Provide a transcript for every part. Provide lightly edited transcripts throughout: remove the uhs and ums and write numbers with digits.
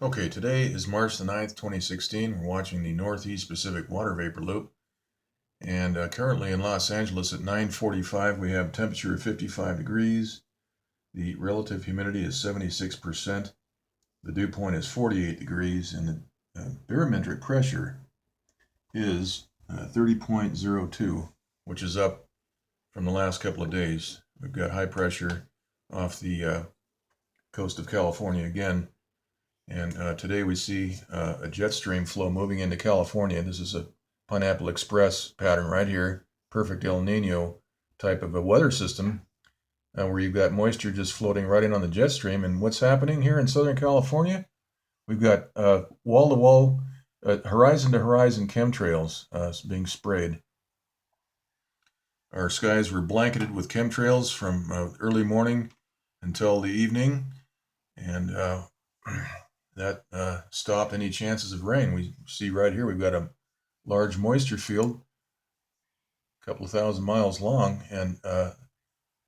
Okay, today is March the 9th, 2016. We're watching the Northeast Pacific Water Vapor Loop. And currently in Los Angeles at 9:45, we have temperature of 55 degrees. The relative humidity is 76%. The dew point is 48 degrees. And the barometric pressure is 30.02, which is up from the last couple of days. We've got high pressure off the coast of California again. And today we see a jet stream flow moving into California. This is a Pineapple Express pattern right here, perfect El Nino type of a weather system where you've got moisture just floating right in on the jet stream. And what's happening here in Southern California? We've got wall-to-wall, horizon-to-horizon chemtrails being sprayed. Our skies were blanketed with chemtrails from early morning until the evening, and that stopped any chances of rain. We see right here we've got a large moisture field, a couple of thousand miles long, and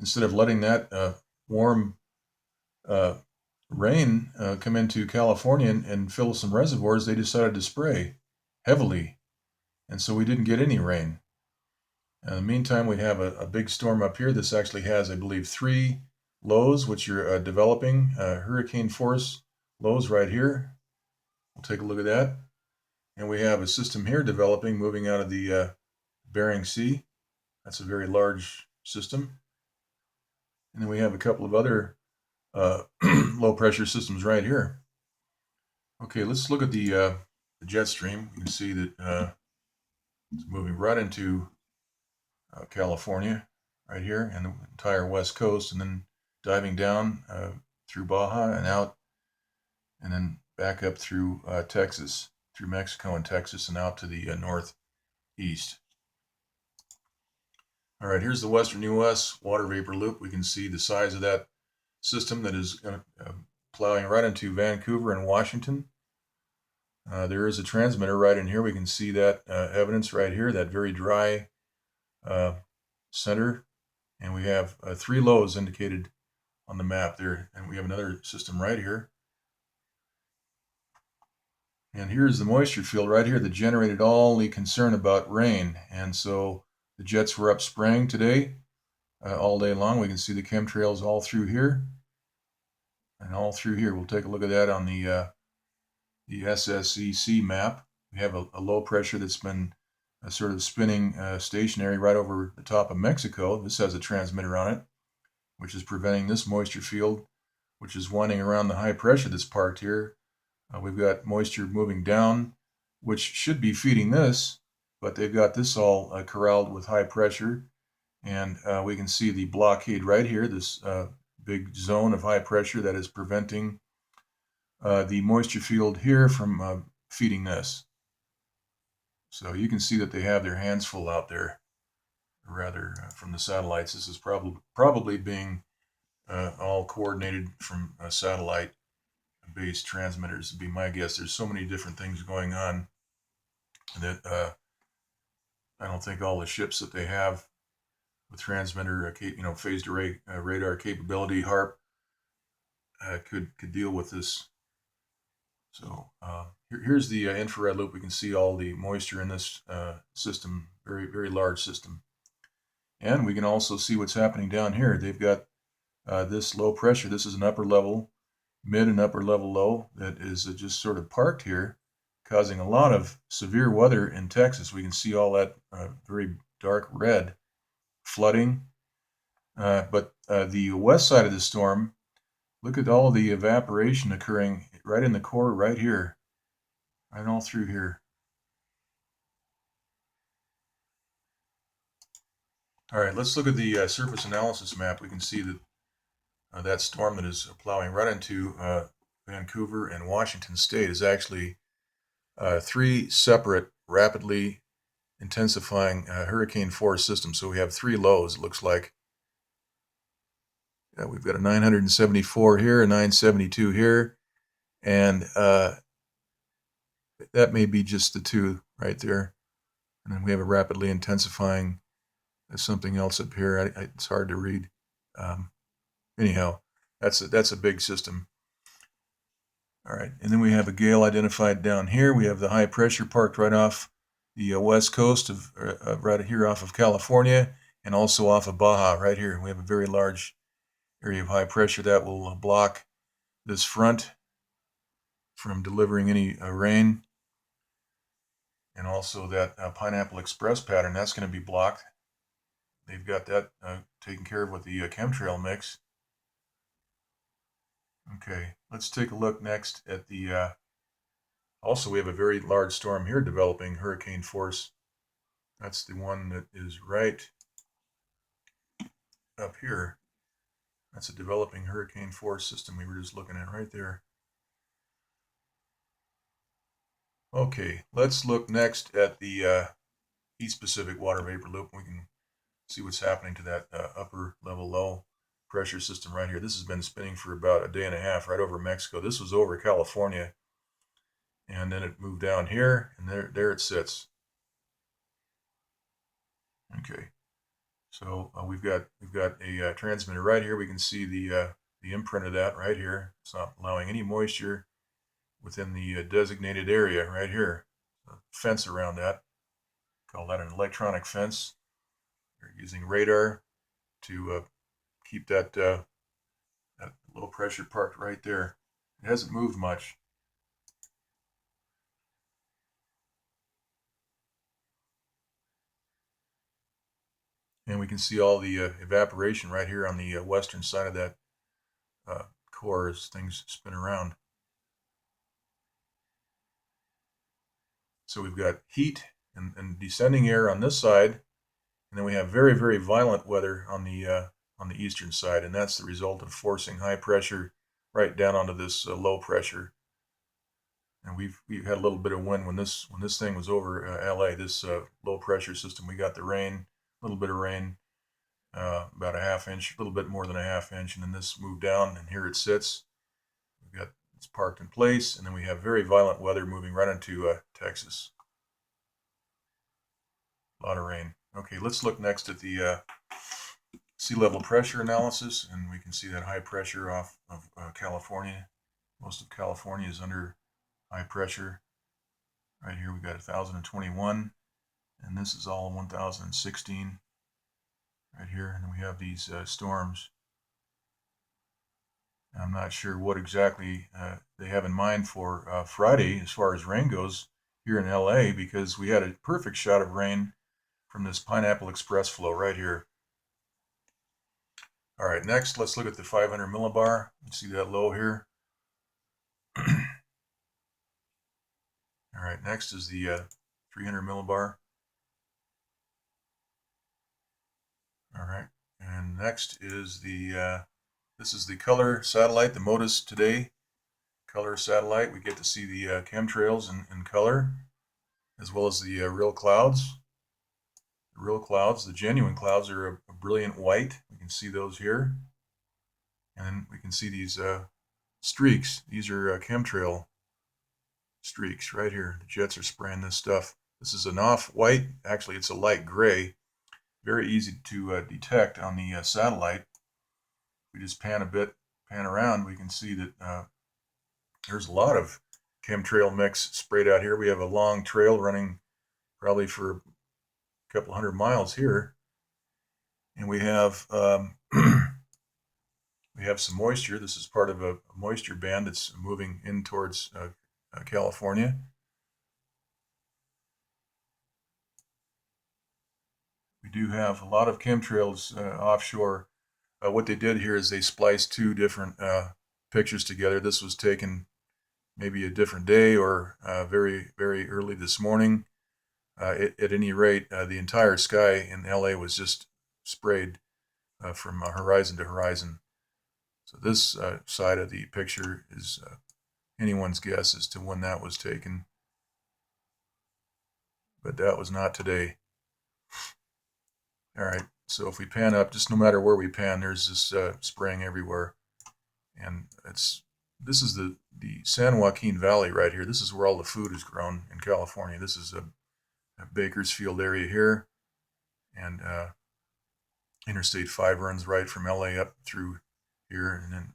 instead of letting that warm uh, rain come into California and fill some reservoirs, they decided to spray heavily, and so we didn't get any rain. In the meantime, we have a big storm up here. This actually has, I believe, three lows, which are developing hurricane force lows right here. We'll take a look at that. And we have a system here developing, moving out of the Bering Sea. That's a very large system. And then we have a couple of other low pressure systems right here. Okay, let's look at the jet stream. You can see that it's moving right into California, right here, and the entire west coast, and then diving down through Baja and out, and then back up through Texas, through Mexico and Texas, and out to the northeast. All right, here's the western U.S. water vapor loop. We can see the size of that system that is plowing right into Vancouver and Washington. There is a transmitter right in here. We can see that evidence right here, that very dry center. And we have three lows indicated on the map there. And we have another system right here. And here's the moisture field right here that generated all the concern about rain. And so the jets were up spraying today all day long. We can see the chemtrails all through here and all through here. We'll take a look at that on the SSEC map. We have a low pressure that's been sort of spinning stationary right over the top of Mexico. This has a transmitter on it, which is preventing this moisture field, which is winding around the high pressure that's parked here. We've got moisture moving down, which should be feeding this, but they've got this all corralled with high pressure. And we can see the blockade right here, this big zone of high pressure that is preventing the moisture field here from feeding this. So you can see that they have their hands full out there, rather from the satellites. This is probably being all coordinated from satellite-based transmitters, would be my guess. There's so many different things going on that I don't think all the ships that they have with transmitter, phased array radar capability, HARP, could deal with this. So here's the infrared loop. We can see all the moisture in this system, very, very large system. And we can also see what's happening down here. They've got this low pressure. This is an upper level, mid and upper level low that is just sort of parked here, causing a lot of severe weather in Texas. We can see all that very dark red flooding. But the west side of the storm, look at all the evaporation occurring right in the core right here, right all through here. All right, let's look at the surface analysis map. We can see that that storm that is plowing right into Vancouver and Washington State is actually three separate, rapidly intensifying hurricane force systems. So we have three lows, it looks like. We've got a 974 here, a 972 here, and that may be just the two right there. And then we have a rapidly intensifying something else up here. It's hard to read. Anyhow, that's a big system. All right, and then we have a gale identified down here. We have the high pressure parked right off the west coast of right here off of California, and also off of Baja right here. We have a very large area of high pressure that will block this front from delivering any rain, and also that Pineapple Express pattern, that's going to be blocked. They've got that taken care of with the chemtrail mix. Okay, let's take a look next at the also we have a very large storm here developing, hurricane force. That's the one that is right up here. That's a developing hurricane force system we were just looking at right there. Okay, let's look next at the East Pacific water vapor loop. We can see what's happening to that upper level low pressure system right here. This has been spinning for about a day and a half right over Mexico. This was over California, and then it moved down here, and there it sits. Okay, so we've got a transmitter right here. We can see the imprint of that right here. It's not allowing any moisture within the designated area right here. A fence around that. Call that an electronic fence. We're using radar to keep that low pressure parked right there. It hasn't moved much. And we can see all the evaporation right here on the western side of that core as things spin around. So we've got heat and descending air on this side, and then we have very, very violent weather on the eastern side, and that's the result of forcing high pressure right down onto this low pressure. And we've had a little bit of wind when this thing was over LA. This low pressure system, we got the rain, a little bit of rain, about a half inch, a little bit more than a half inch, and then this moved down, and here it sits. We've got it's parked in place, and then we have very violent weather moving right into Texas. A lot of rain. Okay, let's look next at the sea level pressure analysis, and we can see that high pressure off of California. Most of California is under high pressure. Right here we got 1021, and this is all 1016 right here, and then we have these storms. And I'm not sure what exactly they have in mind for Friday as far as rain goes here in LA, because we had a perfect shot of rain from this Pineapple Express flow right here. All right, next let's look at the 500 millibar. You see that low here. All right, next is the 300 millibar. All right, and next is the this is the color satellite, the MODIS today color satellite. We get to see the chemtrails in color, as well as the real clouds. The real clouds, the genuine clouds, are a brilliant white. We can see those here, and we can see these streaks. These are chemtrail streaks right here. The jets are spraying this stuff. This is an off-white. Actually, it's a light gray. Very easy to detect on the satellite. If we just pan around, we can see that there's a lot of chemtrail mix sprayed out here. We have a long trail running probably for a couple hundred miles here, and we have we have some moisture. This is part of a moisture band that's moving in towards California. We do have a lot of chemtrails offshore. What they did here is they spliced two different pictures together. This was taken maybe a different day or very, very early this morning. At any rate, the entire sky in LA was just sprayed from horizon to horizon. So this side of the picture is anyone's guess as to when that was taken, but that was not today. All right, so if we pan up, just no matter where we pan, there's this spraying everywhere, and this is the San Joaquin Valley right here. This is where all the food is grown in California. This is a Bakersfield area here, and Interstate 5 runs right from LA up through here, and then